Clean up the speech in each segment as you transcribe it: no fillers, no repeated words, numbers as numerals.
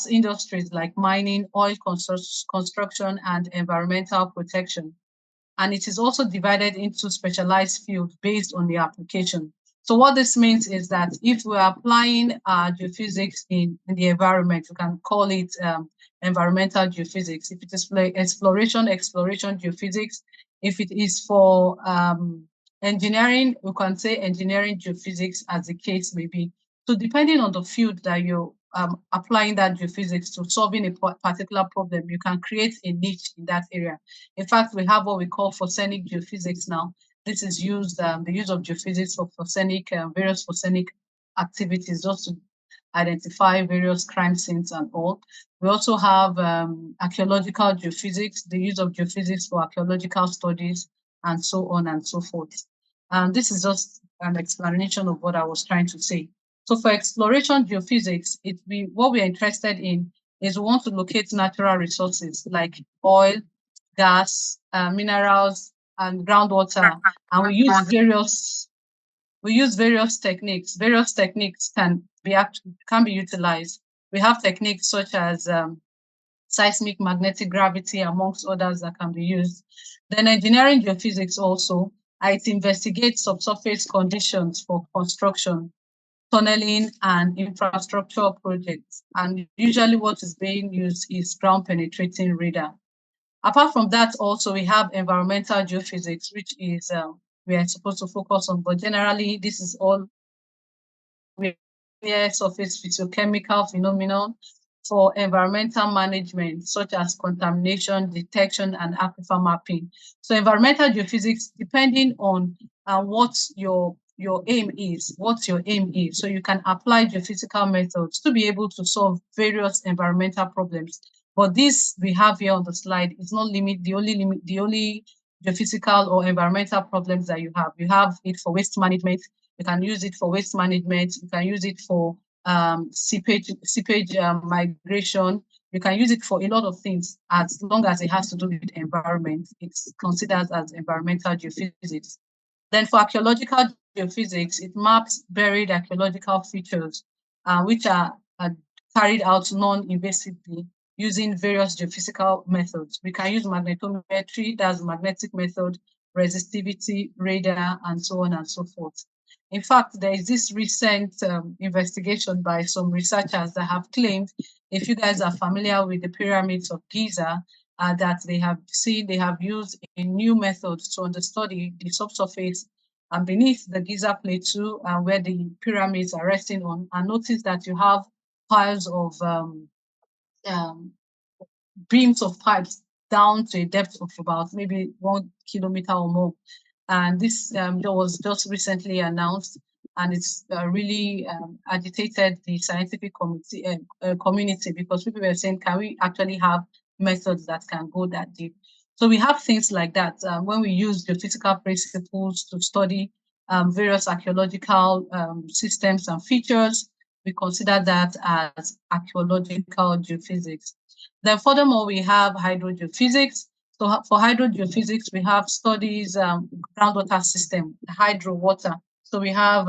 industries like mining, oil construction, and environmental protection. And it is also divided into specialized fields based on the application. So what this means is that if we're applying geophysics in the environment, we can call it environmental geophysics. If it is for exploration geophysics. If it is for engineering, we can say engineering geophysics, as the case may be. So depending on the field that you're applying that geophysics to, solving a particular problem, you can create a niche in that area. In fact, we have what we call photonic geophysics now. This is used, the use of geophysics for various photonic activities, just to identify various crime scenes and all. We also have archaeological geophysics, the use of geophysics for archaeological studies, and so on and so forth. And this is just an explanation of what I was trying to say. So for exploration geophysics, what we are interested in is we want to locate natural resources like oil, gas, minerals, and groundwater, and we use various techniques. Various techniques can be utilized. We have techniques such as seismic magnetic gravity, amongst others, that can be used. Then engineering geophysics also, it investigates subsurface conditions for construction, tunneling, and infrastructure projects. And usually what is being used is ground penetrating radar. Apart from that, also, we have environmental geophysics, which is we are supposed to focus on, but generally this is all surface physiochemical phenomenon for environmental management, such as contamination detection and aquifer mapping. So environmental geophysics, depending on what your aim is, So you can apply geophysical methods to be able to solve various environmental problems. But this we have here on the slide is not the only geophysical or environmental problems that you have. You have it for waste management. You can use it for waste management. You can use it for seepage migration. You can use it for a lot of things. As long as it has to do with environment, it's considered as environmental geophysics. Then for archaeological geophysics, it maps buried archaeological features, which are carried out non-invasively using various geophysical methods. We can use magnetometry, that's magnetic method, resistivity, radar, and so on and so forth. In fact, there is this recent investigation by some researchers that have claimed, if you guys are familiar with the pyramids of Giza, that they have used a new method to understudy the subsurface and beneath the Giza Plateau, where the pyramids are resting on, and notice that you have piles of beams of pipes down to a depth of about maybe 1 kilometer or more. And this was just recently announced, and it's really agitated the scientific community, because people were saying, can we actually have methods that can go that deep? So we have things like that. When we use the physical principles to study various archaeological systems and features, we consider that as archaeological geophysics. Then furthermore, we have hydrogeophysics. So for hydrogeophysics, we have studies groundwater system, hydro water. So we have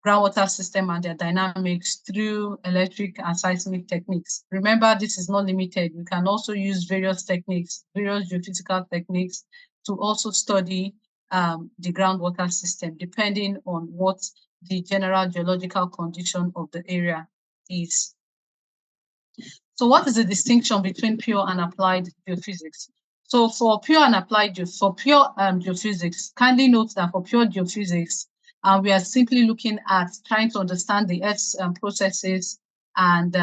groundwater system and their dynamics through electric and seismic techniques. Remember, this is not limited. We can also use various techniques, various geophysical techniques, to also study the groundwater system, depending on what the general geological condition of the area is. So what is the distinction between pure and applied geophysics? So for pure and applied geophysics, kindly note that for pure geophysics, we are simply looking at trying to understand the Earth's processes and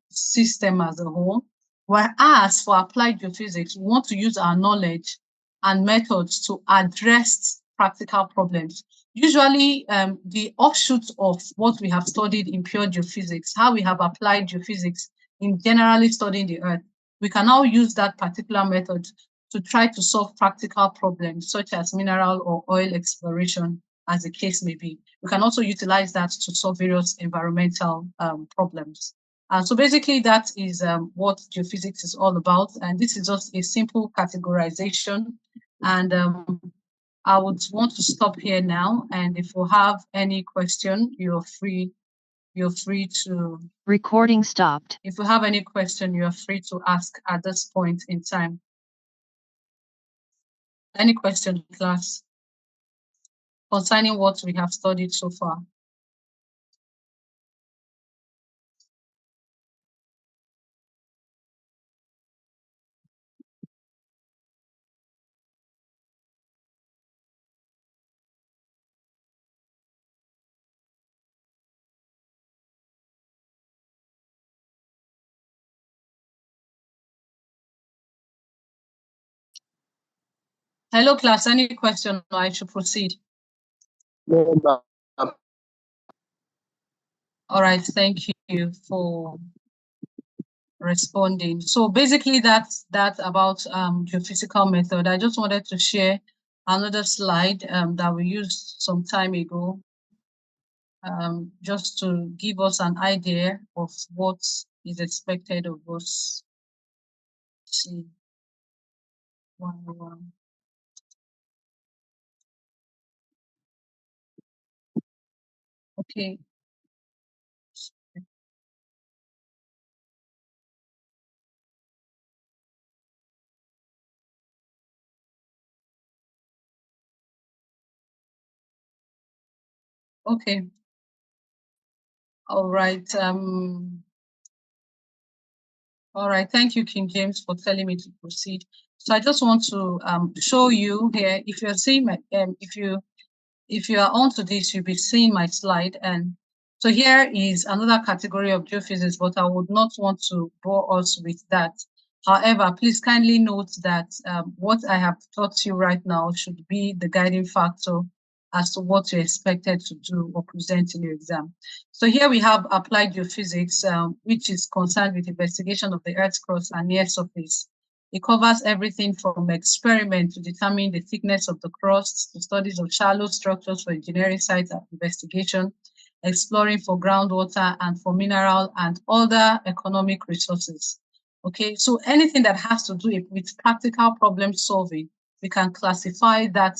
system as a whole. Whereas for applied geophysics, we want to use our knowledge and methods to address practical problems. Usually, the offshoots of what we have studied in pure geophysics, how we have applied geophysics in generally studying the Earth, we can now use that particular method to try to solve practical problems such as mineral or oil exploration, as the case may be. We can also utilize that to solve various environmental problems. So basically, that is what geophysics is all about. And this is just a simple categorization. And I would want to stop here now. And if you have any question, you're free you're free to. Recording stopped. If you have any question, you are free to ask at this point in time. Any question, class, concerning what we have studied so far? Hello, class. Any question? Or I should proceed. No, ma'am. All right. Thank you for responding. So basically, that's about geophysical method. I just wanted to share another slide that we used some time ago, just to give us an idea of what is expected of us. Let's see. One. Okay. Okay. All right. All right. Thank you, King James, for telling me to proceed. So I just want to show you here. If you're seeing my, if you are onto this, you'll be seeing my slide. And so here is another category of geophysics, but I would not want to bore us with that. However, please kindly note that what I have taught you right now should be the guiding factor as to what you're expected to do or present in your exam. So here we have applied geophysics, which is concerned with investigation of the Earth's crust and near surface. It covers everything from experiment to determine the thickness of the crust, to studies of shallow structures for engineering site investigation, exploring for groundwater and for mineral and other economic resources. Okay, so anything that has to do with practical problem solving, we can classify that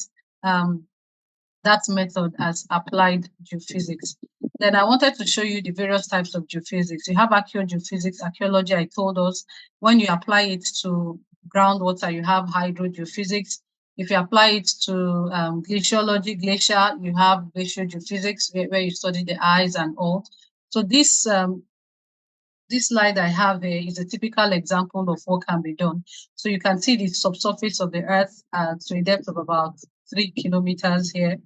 that method as applied geophysics. Then I wanted to show you the various types of geophysics. You have archaeogeophysics. Archaeology, I told us, when you apply it to groundwater, you have hydrogeophysics. If you apply it to glaciology, glacier, you have glacial geophysics, where you study the ice and all. So this slide I have here is a typical example of what can be done. So you can see the subsurface of the Earth to a depth of about 3 kilometers here.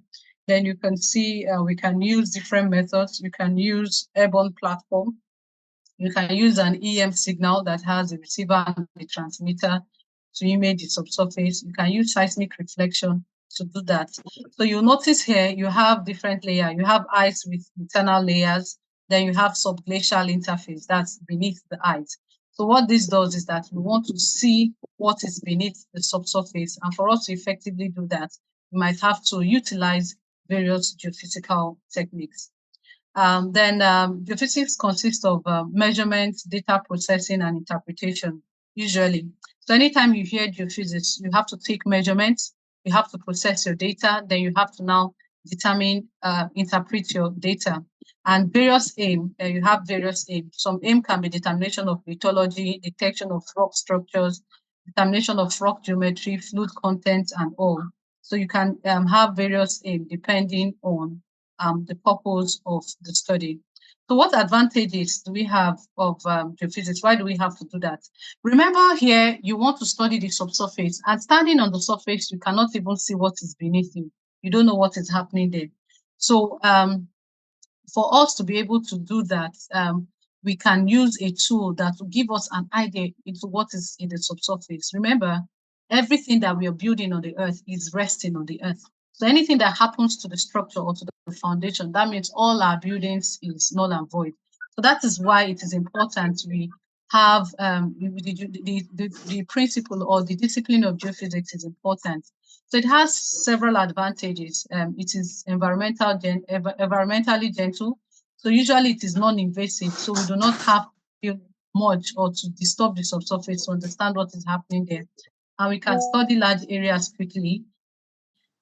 Then you can see we can use different methods. We can use airborne platform. You can use an EM signal that has a receiver and a transmitter to image the subsurface. You can use seismic reflection to do that. So you'll notice here you have different layers. You have ice with internal layers. Then you have subglacial interface that's beneath the ice. So what this does is that we want to see what is beneath the subsurface. And for us to effectively do that, we might have to utilize various geophysical techniques. Then geophysics consists of measurements, data processing, and interpretation, usually. So anytime you hear geophysics, you have to take measurements, you have to process your data, then you have to now determine, interpret your data. And various aim, you have various aim. Some aim can be determination of lithology, detection of rock structures, determination of rock geometry, fluid content, and all. So you can have various aim depending on the purpose of the study. So what advantages do we have of geophysics? Why do we have to do that? Remember here, you want to study the subsurface, and standing on the surface, you cannot even see what is beneath you. You don't know what is happening there. So for us to be able to do that, we can use a tool that will give us an idea into what is in the subsurface. Remember, everything that we are building on the earth is resting on the earth. So anything that happens to the structure or to the foundation, that means all our buildings is null and void. So that is why it is important we have the principle or the discipline of geophysics is important. So it has several advantages. It is environmentally gentle. So usually it is non-invasive. So we do not have to feel much or to disturb the subsurface to understand what is happening there. And we can study large areas quickly.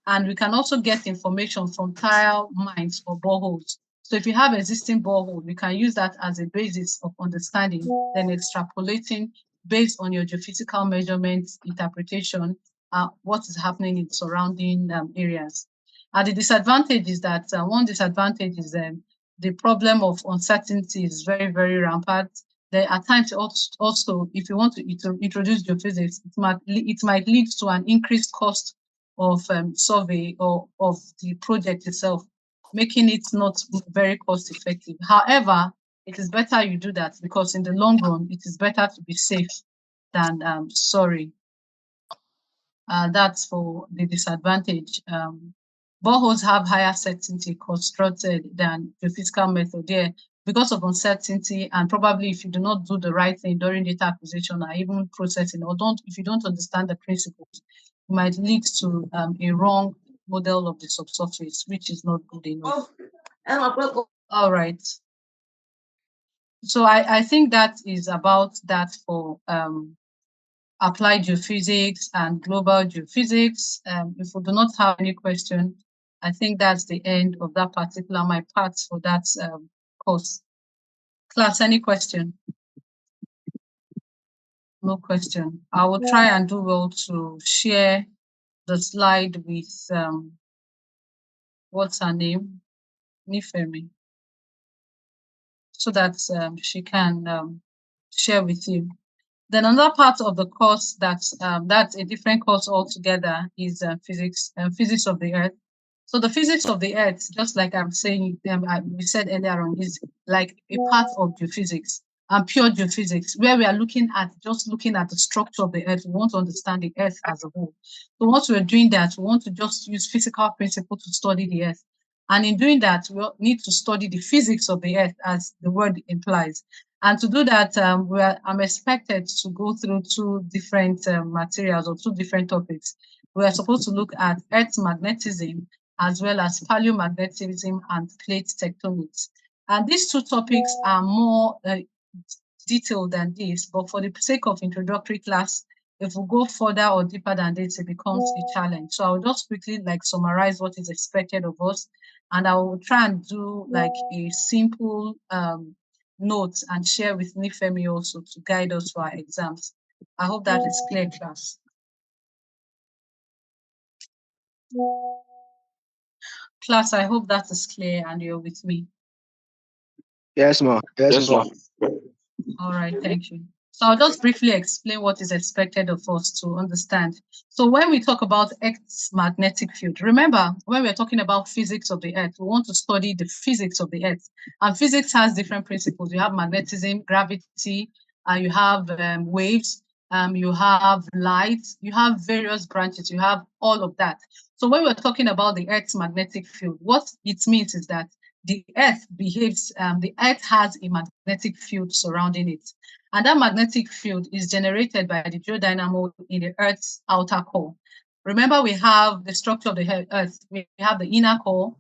And we can also get information from tile mines or boreholes. So if you have existing borehole, we can use that as a basis of understanding, then extrapolating based on your geophysical measurements, interpretation, what is happening in surrounding areas. And the disadvantage is that one disadvantage is the problem of uncertainty is very, very rampant. There are times also, if you want to introduce geophysics, it might lead to an increased cost of survey or of the project itself, making it not very cost effective. However, it is better you do that because in the long run, it is better to be safe than sorry. That's for the disadvantage. Boreholes have higher certainty constructed than the physical method there because of uncertainty, and probably if you do not do the right thing during data acquisition or even processing, or if you don't understand the principles, it might lead to a wrong model of the subsurface, which is not good enough. All right. So I think that is about that for applied geophysics and global geophysics. If we do not have any question, I think that's the end of that particular, my part for that course. Class, any question? No question. I will try and do well to share the slide with, what's her name? Nifemi, so that she can share with you. Then another part of the course that's a different course altogether is physics of the earth. So the physics of the earth, just like I'm saying, we said earlier on, is like a part of geophysics and pure geophysics, where we are looking at the structure of the earth. We want to understand the earth as a whole. So once we're doing that, we want to just use physical principles to study the earth. And in doing that, we need to study the physics of the earth, as the word implies. And to do that, I'm expected to go through two different materials or two different topics. We are supposed to look at Earth's magnetism as well as paleomagnetism and plate tectonics. And these two topics are more detailed than this, but for the sake of introductory class, if we go further or deeper than this, it becomes a challenge. So I'll just quickly summarize what is expected of us, and I will try and do a simple notes and share with Nifemi also to guide us for our exams. I hope that is clear, class. Class, I hope that is clear and you're with me. Yes, ma'am. Yes, ma'am. All right, thank you. So I'll just briefly explain what is expected of us to understand. So when we talk about Earth's magnetic field, remember when we're talking about physics of the Earth, we want to study the physics of the Earth. And physics has different principles. You have magnetism, gravity, you have waves, you have light, you have various branches, you have all of that. So when we're talking about the Earth's magnetic field, what it means is that the Earth has a magnetic field surrounding it. And that magnetic field is generated by the geodynamo in the Earth's outer core. Remember, we have the structure of the Earth. We have the inner core,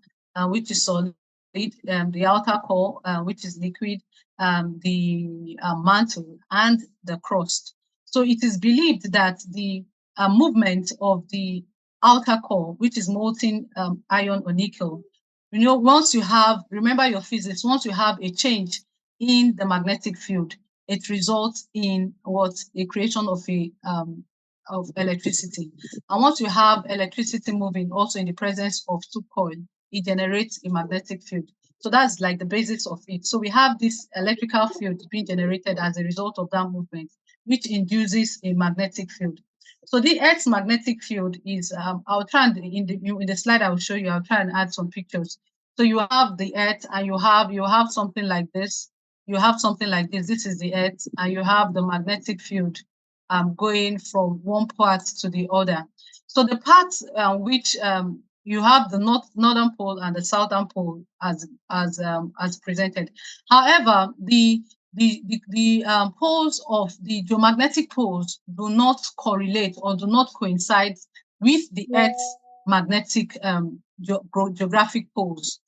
which is solid, the outer core, which is liquid, the mantle, and the crust. So it is believed that the movement of the outer core, which is molten iron or nickel, once you have, remember your physics, once you have a change in the magnetic field, it results in a creation of electricity. And once you have electricity moving also in the presence of two coil, it generates a magnetic field. So that's like the basis of it. So we have this electrical field being generated as a result of that movement, which induces a magnetic field. So the Earth's magnetic field is, I'll try and in the slide I will show you, I'll try and add some pictures. So you have the Earth and you have something like this. You have something like this. This is the Earth, and you have the magnetic field going from one part to the other. So the parts which you have the northern pole and the southern pole as presented. However, the poles of the geomagnetic poles do not correlate or do not coincide with the Earth's magnetic geographic poles.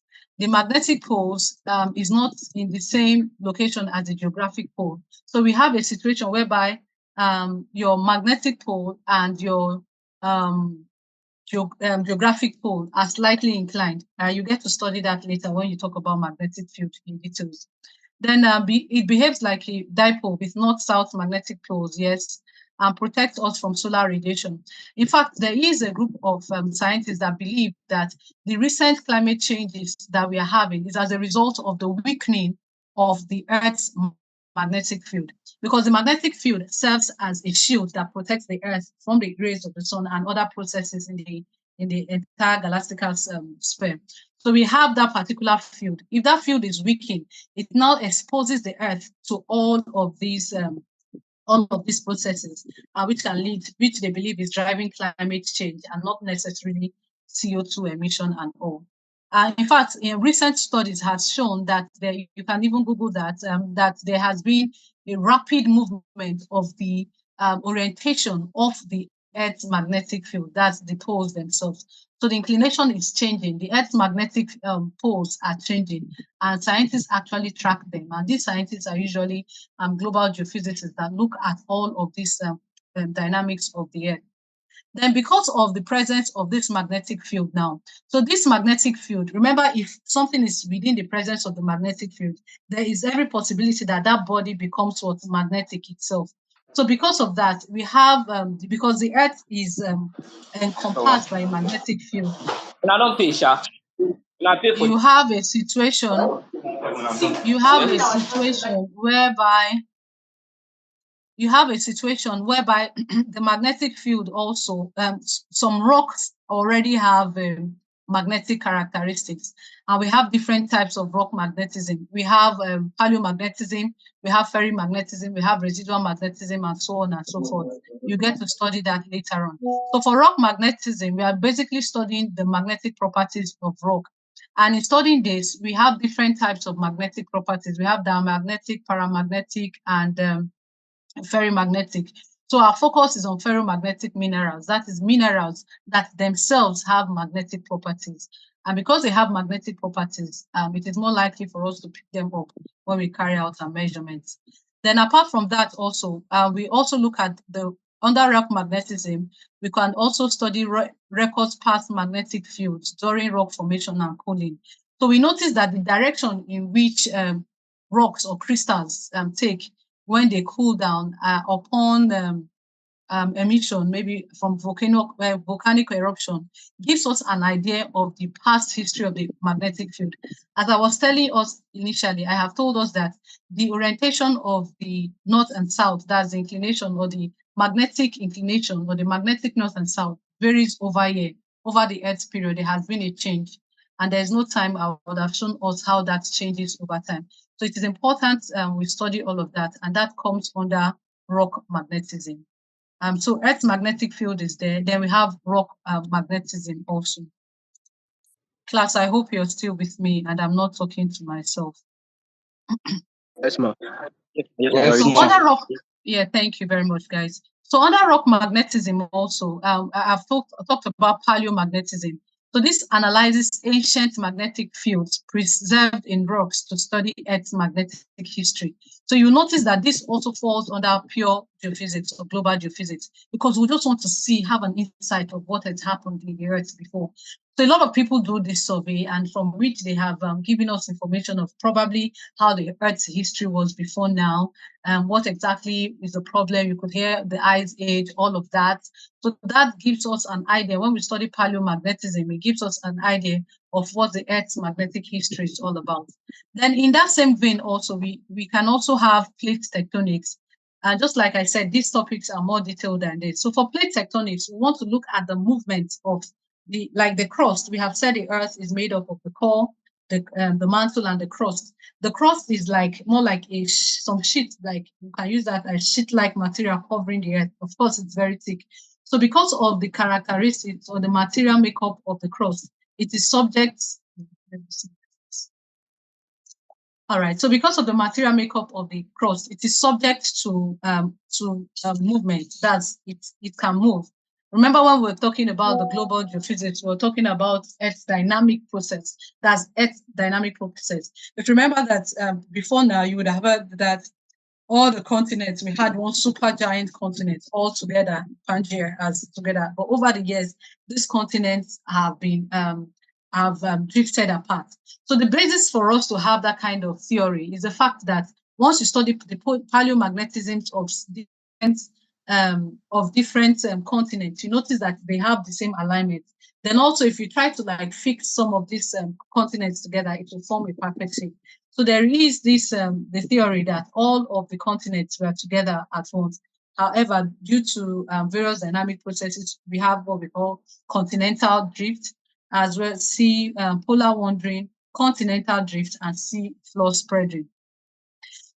The magnetic poles is not in the same location as the geographic pole. So we have a situation whereby your magnetic pole and your geographic pole are slightly inclined. You get to study that later when you talk about magnetic field in details. Then it behaves like a dipole with north-south magnetic poles, yes, and protects us from solar radiation. In fact, there is a group of scientists that believe that the recent climate changes that we are having is as a result of the weakening of the Earth's magnetic field, because the magnetic field serves as a shield that protects the Earth from the rays of the sun and other processes in the entire galactical sphere. So we have that particular field. If that field is weakened, it now exposes the Earth to all of these processes, which they believe is driving climate change and not necessarily CO2 emission and all. In fact, in recent studies has shown that you can even Google that there has been a rapid movement of the orientation of the Earth's magnetic field, that's the poles themselves. So the inclination is changing. The Earth's magnetic poles are changing, and scientists actually track them. And these scientists are usually global geophysicists that look at all of these dynamics of the Earth. Then because of the presence of this magnetic field now, so this magnetic field, remember, if something is within the presence of the magnetic field, there is every possibility that that body becomes what magnetic itself. So because of that, we have, because the Earth is encompassed by a magnetic field, And I don't pay, Sha. And I pay for you this. have a situation, you have a situation whereby the magnetic field also, some rocks already have magnetic characteristics, and we have different types of rock magnetism. We have paleomagnetism, we have ferrimagnetism, we have residual magnetism, and so on and so forth. You get to study that later on. So for rock magnetism, we are basically studying the magnetic properties of rock. And in studying this, we have different types of magnetic properties. We have diamagnetic, paramagnetic, and ferromagnetic. So our focus is on ferromagnetic minerals. That is minerals that themselves have magnetic properties. And because they have magnetic properties, it is more likely for us to pick them up when we carry out our measurements. Then apart from that also, we also look at under rock magnetism, we can also study records past magnetic fields during rock formation and cooling. So we notice that the direction in which rocks or crystals take when they cool down upon emission, maybe from volcanic eruption, gives us an idea of the past history of the magnetic field. As I was telling us initially, I have told us that the orientation of the north and south, that's the inclination or the magnetic inclination or the magnetic north and south, varies over here. Over the Earth's period, there has been a change. And there's no time I would have shown us how that changes over time. So it is important we study all of that, and that comes under rock magnetism. So Earth's magnetic field is there. Then we have rock magnetism also. Class, I hope you're still with me and I'm not talking to myself. Yes, ma'am. Yes, So ma'am. other rock, yeah, thank you very much, guys. So under rock magnetism also, I've talked about paleomagnetism. So this analyzes ancient magnetic fields preserved in rocks to study Earth's magnetic history. So you notice that this also falls under pure geophysics or global geophysics, because we just want to have an insight of what had happened in the Earth before. So a lot of people do this survey, and from which they have given us information of probably how the Earth's history was before now, and what exactly is the problem. You could hear the Ice Age, all of that. So that gives us an idea. When we study paleomagnetism, it gives us an idea of what the Earth's magnetic history is all about. Then in that same vein also, we can also have plate tectonics. And just like I said, these topics are more detailed than this. So for plate tectonics, we want to look at the movement of the crust. We have said the Earth is made up of the core, the mantle, and the crust. The crust is like more like some sheet, like you can use that as sheet-like material covering the Earth. Of course, it's very thick. So because of the characteristics or the material makeup of the crust, it is subject. All right. So because of the material makeup of the crust, it is subject to movement. That's it. It can move. Remember when we were talking about the global geophysics, we were talking about Earth's dynamic process. That's Earth's dynamic process. But remember that before now, you would have heard that all the continents, we had one super giant continent all together, Pangaea as together. But over the years, these continents have been drifted apart. So the basis for us to have that kind of theory is the fact that once you study the paleomagnetism of different continents, you notice that they have the same alignment. Then also, if you try to like fix some of these continents together, it will form a perfect shape. So there is this the theory that all of the continents were together at once. However, due to various dynamic processes, we have what we call continental drift, as well as sea polar wandering, continental drift, and sea floor spreading.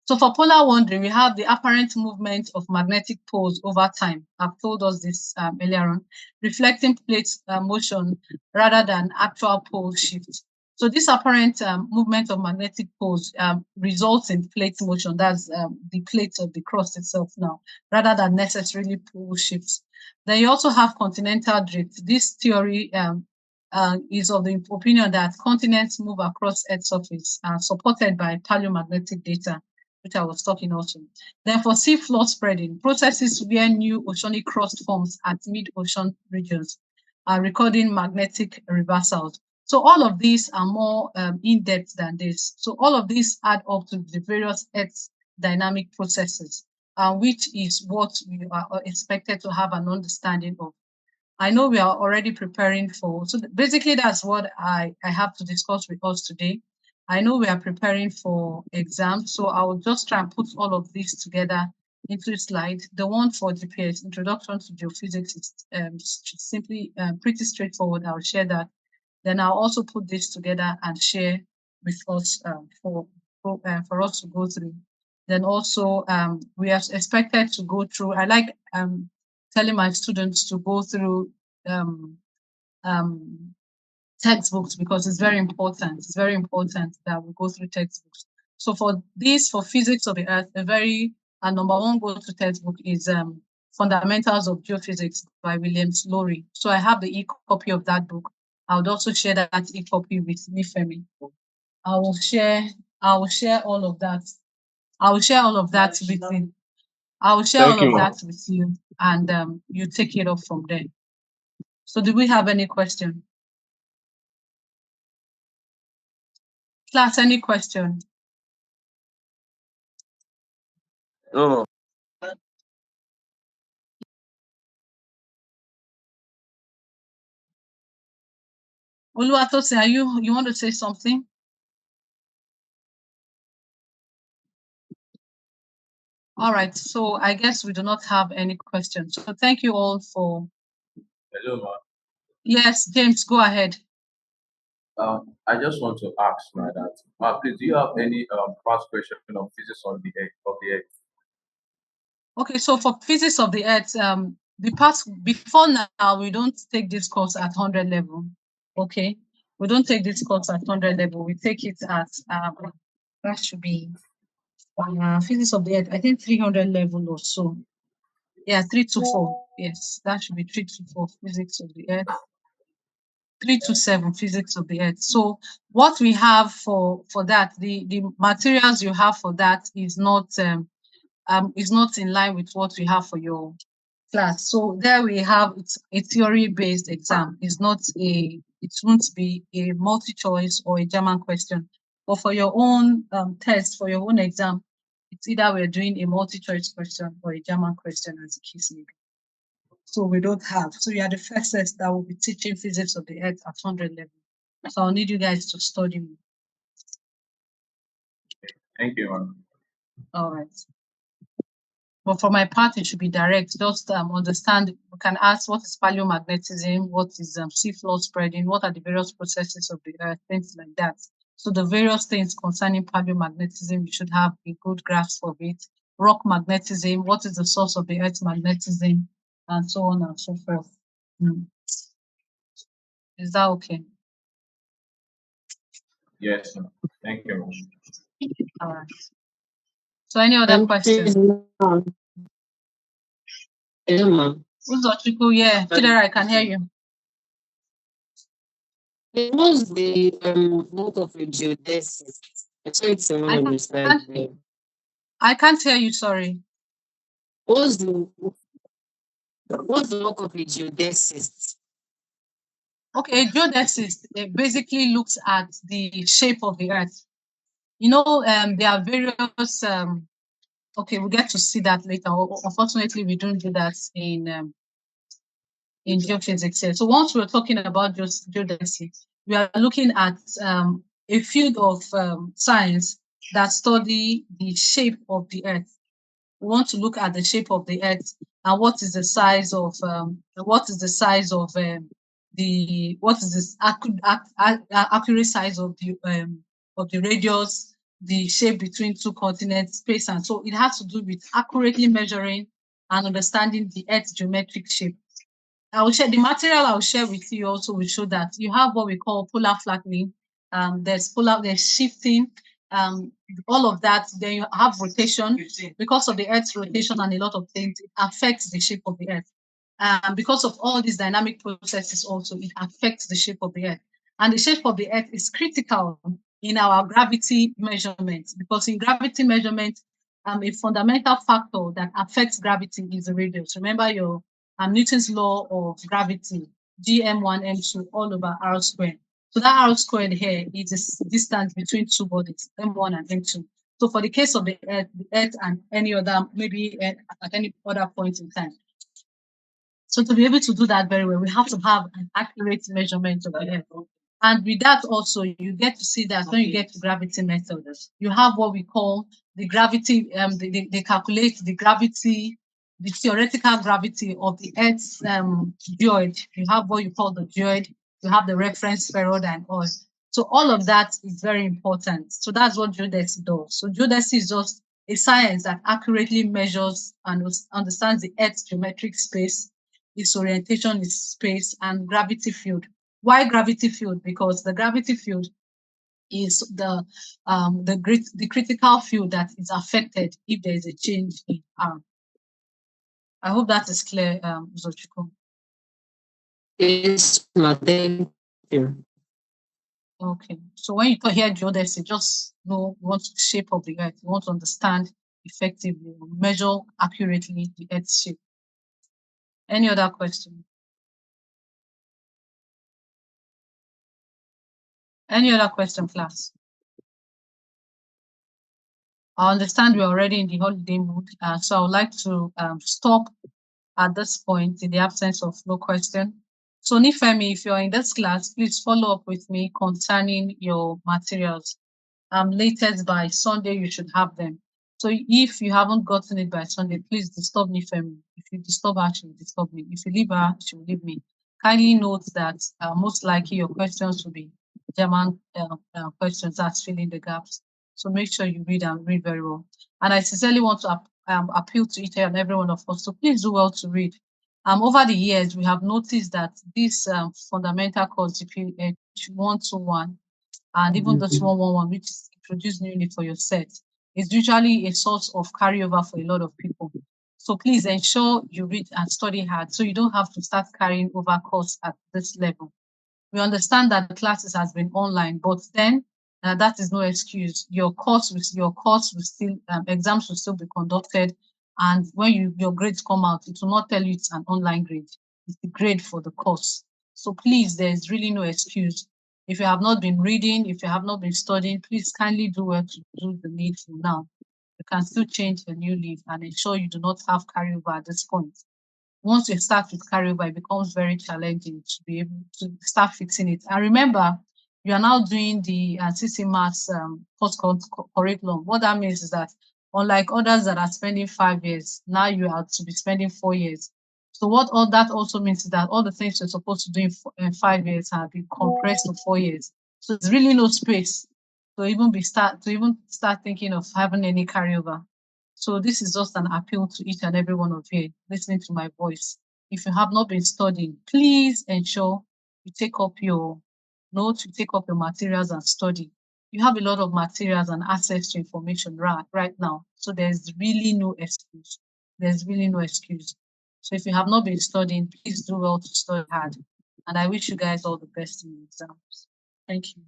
So for polar wandering, we have the apparent movement of magnetic poles over time. I've told us this earlier on, reflecting plate motion rather than actual pole shift. So this apparent movement of magnetic poles results in plate motion. That's the plate of the crust itself now, rather than necessarily pole shifts. Then you also have continental drift. This theory is of the opinion that continents move across Earth's surface, supported by paleomagnetic data, which I was talking also. Then for sea floor spreading, processes where new oceanic crust forms at mid-ocean regions are recording magnetic reversals. So all of these are more in-depth than this. So all of these add up to the various Earth dynamic processes, which is what we are expected to have an understanding of. I know we are already preparing for, so basically that's what I have to discuss with us today. I know we are preparing for exams, so I will just try and put all of this together into a slide. The one for GPH, Introduction to Geophysics, is simply pretty straightforward. I'll share that. Then I'll also put this together and share with us for us to go through. Then also we are expected to go through, I like telling my students to go through um, um, textbooks because it's very important. It's very important that we go through textbooks. So for this, for physics of the earth, a very number one go-to textbook is Fundamentals of Geophysics by Williams Lowry. So I have the e-copy of that book. I would also share that e-copy with Nifemi. I will share all of that. I will share all of that with you. I will share Thank all you, of ma'am. that with you, and you take it off from there. So do we have any question? Class, any question? No, Oluwatosin, you want to say something? All right, so I guess we do not have any questions. So thank you all for. Hello, ma. Yes, James, go ahead. I just want to ask, that, please, do you have any past question on physics on the earth? Okay, so for physics of the earth, the past before now, we don't take this course at 100 level. Okay, we don't take this course at 100 level. We take it at that should be physics of the earth. I think 300 level or so. Yeah, 3 to 4. Yes, that should be 3 to 4 physics of the earth. 3 to 7 physics of the earth. So what we have for that, the materials you have for that is not in line with what we have for your class. So there we have it's a theory-based exam. It won't be a multi-choice or a German question. But for your own test, for your own exam, it's either we're doing a multi-choice question or a German question, as the case may be. So we don't have. So you are the first test that will be teaching physics of the earth at 100 level. So I'll need you guys to study more. Thank you, ma'am. All right. But for my part, it should be direct. Just understand, you can ask what is paleomagnetism, what is seafloor spreading, what are the various processes of the earth, things like that. So the various things concerning paleomagnetism, you should have a good grasp of it. Rock magnetism, what is the source of the earth's magnetism, and so on and so forth. Is that okay? Yes, ma'am. Thank you, ma'am. All right. So any other questions? Hello, ma'am. Yeah, Chidera, I can hear you. What's the work of a geodesist? I saw it somewhere on the slide there. I can't hear you, sorry. What's the work of a geodesist? Okay, geodesist basically looks at the shape of the earth. You know, there are various okay, we'll get to see that later. Unfortunately, we don't do that in geophysics here. So once we're talking about just geodesy, we are looking at a field of science that study the shape of the earth. We want to look at the shape of the earth and what is the size of what is this accurate size of the radius, the shape between two continents, space, and so it has to do with accurately measuring and understanding the earth's geometric shape. I will share the material I will share with you also will show that you have what we call polar flattening. There's shifting, all of that. Then you have rotation because of the Earth's rotation and a lot of things. It affects the shape of the Earth. Because of all these dynamic processes, also it affects the shape of the Earth. And the shape of the Earth is critical in our gravity measurements because in gravity measurement, a fundamental factor that affects gravity is the radius. Remember your Newton's law of gravity, gm1 m2 all over r squared. So that r squared here is the distance between two bodies, m1 and m2. So for the case of the Earth and any other, maybe at any other point in time. So to be able to do that very well, we have to have an accurate measurement of the Earth. And with that also, you get to see that when you get to gravity method, you have what we call the gravity, they calculate the gravity, the theoretical gravity of the Earth's geoid. You have what you call the geoid, you have the reference spheroid and all. So all of that is very important. So that's what geodesy does. So geodesy is just a science that accurately measures and understands the Earth's geometric space, its orientation, its space, and gravity field. Why gravity field? Because the gravity field is the critical field that is affected if there is a change in R. I hope that is clear, Zochiko. Yes, thank you. Okay, so when you hear geodesy, just know what shape of the Earth. You want to understand effectively, measure accurately the Earth's shape. Any other question? Any other question, class? I understand we're already in the holiday mood, so I would like to stop at this point in the absence of no question. So Nifemi, if you're in this class, please follow up with me concerning your materials. Latest by Sunday, you should have them. So if you haven't gotten it by Sunday, please disturb Nifemi. If you disturb her, she will disturb me. If you leave her, she will leave me. Kindly note that most likely your questions will be German questions that's filling the gaps. So make sure you read and read very well. And I sincerely want to appeal to each and every one of us. So please do well to read. Over the years, we have noticed that this fundamental course, GPH 121, and even this 111, which is introduced newly for your set, is usually a source of carryover for a lot of people. So please ensure you read and study hard so you don't have to start carrying over course at this level. We understand that the classes has been online, but then that is no excuse. Your course will still exams will still be conducted, and when your grades come out, it will not tell you it's an online grade. It's the grade for the course. So please, there is really no excuse. If you have not been reading, if you have not been studying, please kindly do well to do the needful now. You can still change a new leaf and ensure you do not have carryover at this point. Once you start with carryover, it becomes very challenging to be able to start fixing it. And remember, you are now doing the CC Maths post curriculum. What that means is that unlike others that are spending 5 years, now you are to be spending 4 years. So what all that also means is that all the things you're supposed to do in 5 years have been compressed to 4 years. So there's really no space to even start thinking of having any carryover. So this is just an appeal to each and every one of you listening to my voice. If you have not been studying, please ensure you take up your notes, you take up your materials and study. You have a lot of materials and access to information right now. So there's really no excuse. There's really no excuse. So if you have not been studying, please do well to study hard. And I wish you guys all the best in your exams. Thank you.